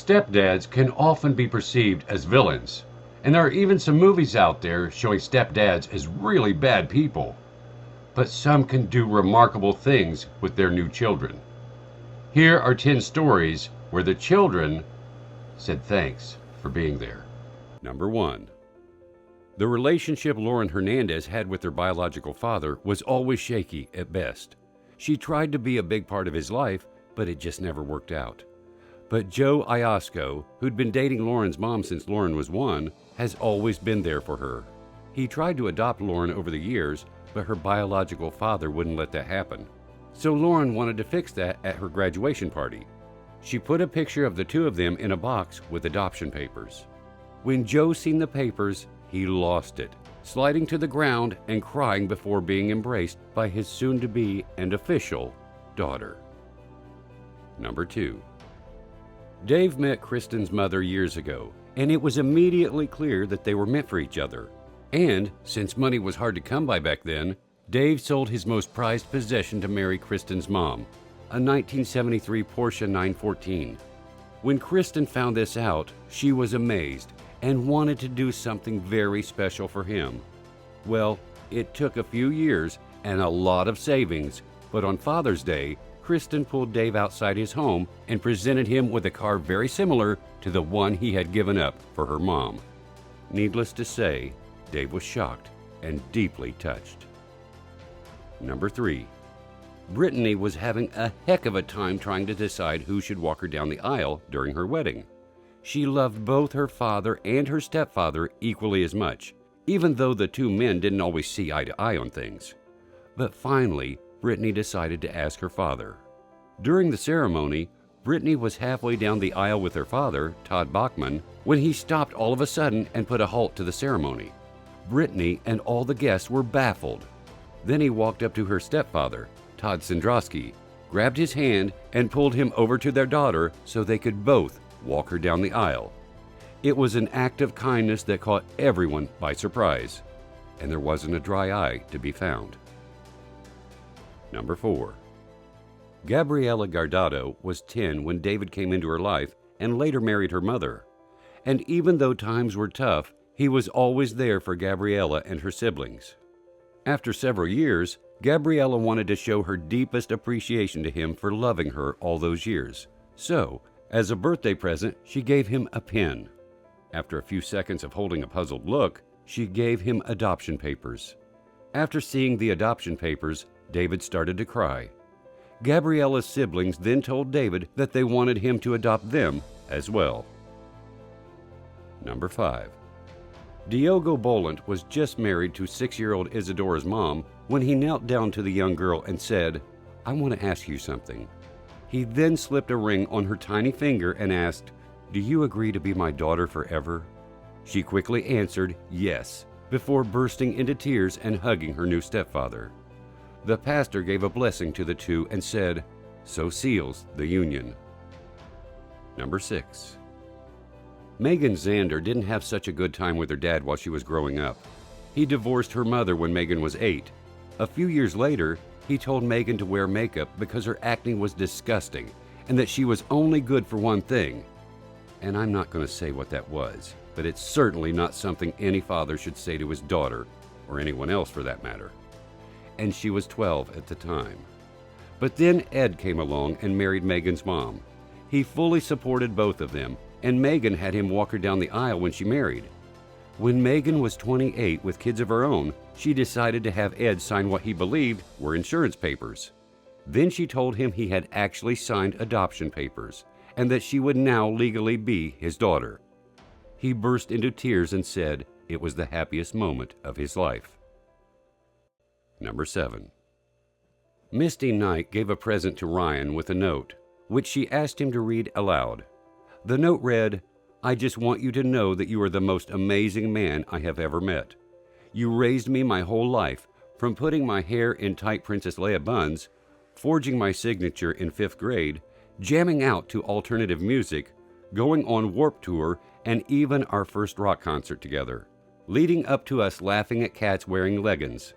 Stepdads can often be perceived as villains, and there are even some movies out there showing stepdads as really bad people. But some can do remarkable things with their new children. Here are 10 stories where the children said thanks for being there. Number 1. The relationship Lauren Hernandez had with her biological father was always shaky at best. She tried to be a big part of his life, but it just never worked out. But Joe Iosco, who'd been dating Lauren's mom since Lauren was 1, has always been there for her. He tried to adopt Lauren over the years, but her biological father wouldn't let that happen. So Lauren wanted to fix that at her graduation party. She put a picture of the two of them in a box with adoption papers. When Joe seen the papers, he lost it, sliding to the ground and crying before being embraced by his soon-to-be and official daughter. Number 2. Dave met Kristin's mother years ago, and it was immediately clear that they were meant for each other. And, since money was hard to come by back then, Dave sold his most prized possession to marry Kristin's mom, a 1973 Porsche 914. When Kristin found this out, she was amazed and wanted to do something very special for him. Well, it took a few years and a lot of savings, but on Father's Day, Kristin pulled Dave outside his home and presented him with a car very similar to the one he had given up for her mom. Needless to say, Dave was shocked and deeply touched. Number 3. Brittany was having a heck of a time trying to decide who should walk her down the aisle during her wedding. She loved both her father and her stepfather equally as much, even though the two men didn't always see eye to eye on things. But finally, Brittany decided to ask her father. During the ceremony, Brittany was halfway down the aisle with her father, Todd Bachman, when he stopped all of a sudden and put a halt to the ceremony. Brittany and all the guests were baffled. Then he walked up to her stepfather, Todd Sandrosky, grabbed his hand and pulled him over to their daughter so they could both walk her down the aisle. It was an act of kindness that caught everyone by surprise, and there wasn't a dry eye to be found. Number 4. Gabriella Guardado was 10 when David came into her life and later married her mother. And even though times were tough, he was always there for Gabriella and her siblings. After several years, Gabriella wanted to show her deepest appreciation to him for loving her all those years. So, as a birthday present, she gave him a pen. After a few seconds of holding a puzzled look, she gave him adoption papers. After seeing the adoption papers, David started to cry. Gabriella's siblings then told David that they wanted him to adopt them as well. Number 5. Diogo Boland was just married to 6-year-old Isadora's mom when he knelt down to the young girl and said, "I want to ask you something." He then slipped a ring on her tiny finger and asked, "Do you agree to be my daughter forever?" She quickly answered yes, before bursting into tears and hugging her new stepfather. The pastor gave a blessing to the two and said, "So seals the union." Number 6. Megan Zander didn't have such a good time with her dad while she was growing up. He divorced her mother when Megan was 8. A few years later, he told Megan to wear makeup because her acne was disgusting and that she was only good for one thing. And I'm not going to say what that was, but it's certainly not something any father should say to his daughter, or anyone else for that matter. And she was 12 at the time. But then Ed came along and married Megan's mom. He fully supported both of them, and Megan had him walk her down the aisle when she married. When Megan was 28 with kids of her own, she decided to have Ed sign what he believed were insurance papers. Then she told him he had actually signed adoption papers, and that she would now legally be his daughter. He burst into tears and said it was the happiest moment of his life. Number 7. Misty Knight gave a present to Ryan with a note, which she asked him to read aloud. The note read, "I just want you to know that you are the most amazing man I have ever met. You raised me my whole life, from putting my hair in tight Princess Leia buns, forging my signature in 5th grade, jamming out to alternative music, going on Warped Tour, and even our first rock concert together, leading up to us laughing at cats wearing leggings.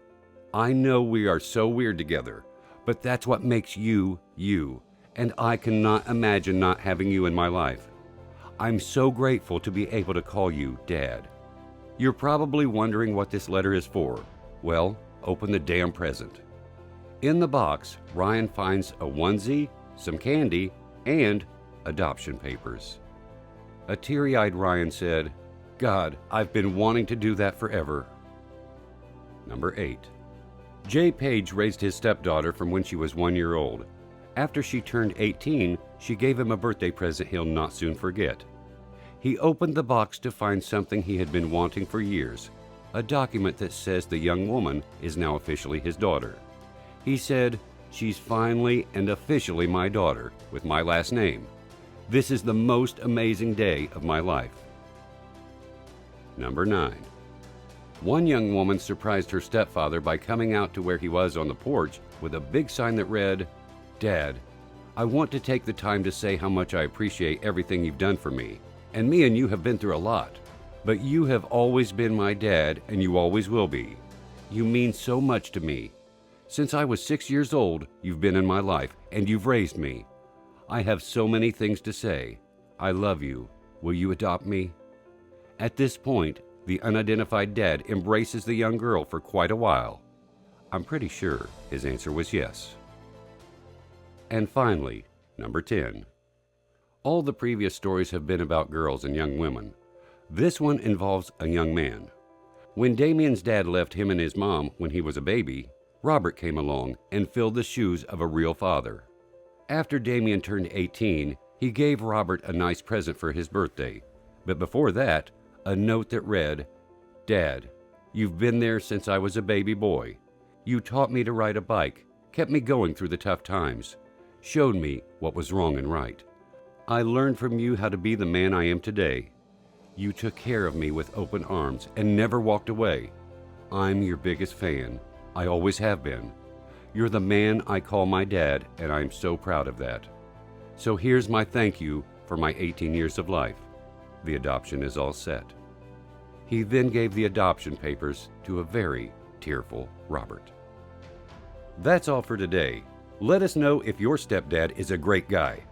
I know we are so weird together, but that's what makes you, you, and I cannot imagine not having you in my life. I'm so grateful to be able to call you Dad. You're probably wondering what this letter is for. Well, open the damn present. In the box, Ryan finds a onesie, some candy, and adoption papers. A teary-eyed Ryan said, "God, I've been wanting to do that forever." Number 8. Jay Page raised his stepdaughter from when she was 1 year old. After she turned 18, she gave him a birthday present he'll not soon forget. He opened the box to find something he had been wanting for years, a document that says the young woman is now officially his daughter. He said, "She's finally and officially my daughter, with my last name. This is the most amazing day of my life." Number 9. One young woman surprised her stepfather by coming out to where he was on the porch with a big sign that read, "Dad, I want to take the time to say how much I appreciate everything you've done for me. And me and you have been through a lot. But you have always been my dad, and you always will be. You mean so much to me. Since I was 6 years old, you've been in my life, and you've raised me. I have so many things to say. I love you. Will you adopt me?" At this point, the unidentified dad embraces the young girl for quite a while. I'm pretty sure his answer was yes. And finally, number 10. All the previous stories have been about girls and young women. This one involves a young man. When Damien's dad left him and his mom when he was a baby, Robert came along and filled the shoes of a real father. After Damien turned 18, he gave Robert a nice present for his birthday. But before that, a note that read, "Dad, you've been there since I was a baby boy. You taught me to ride a bike, kept me going through the tough times, showed me what was wrong and right. I learned from you how to be the man I am today. You took care of me with open arms and never walked away. I'm your biggest fan. I always have been. You're the man I call my dad, and I'm so proud of that. So here's my thank you for my 18 years of life. The adoption is all set." He then gave the adoption papers to a very tearful Robert. That's all for today. Let us know if your stepdad is a great guy.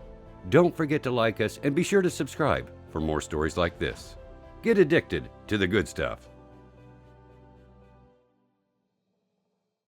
Don't forget to like us and be sure to subscribe for more stories like this. Get addicted to the good stuff.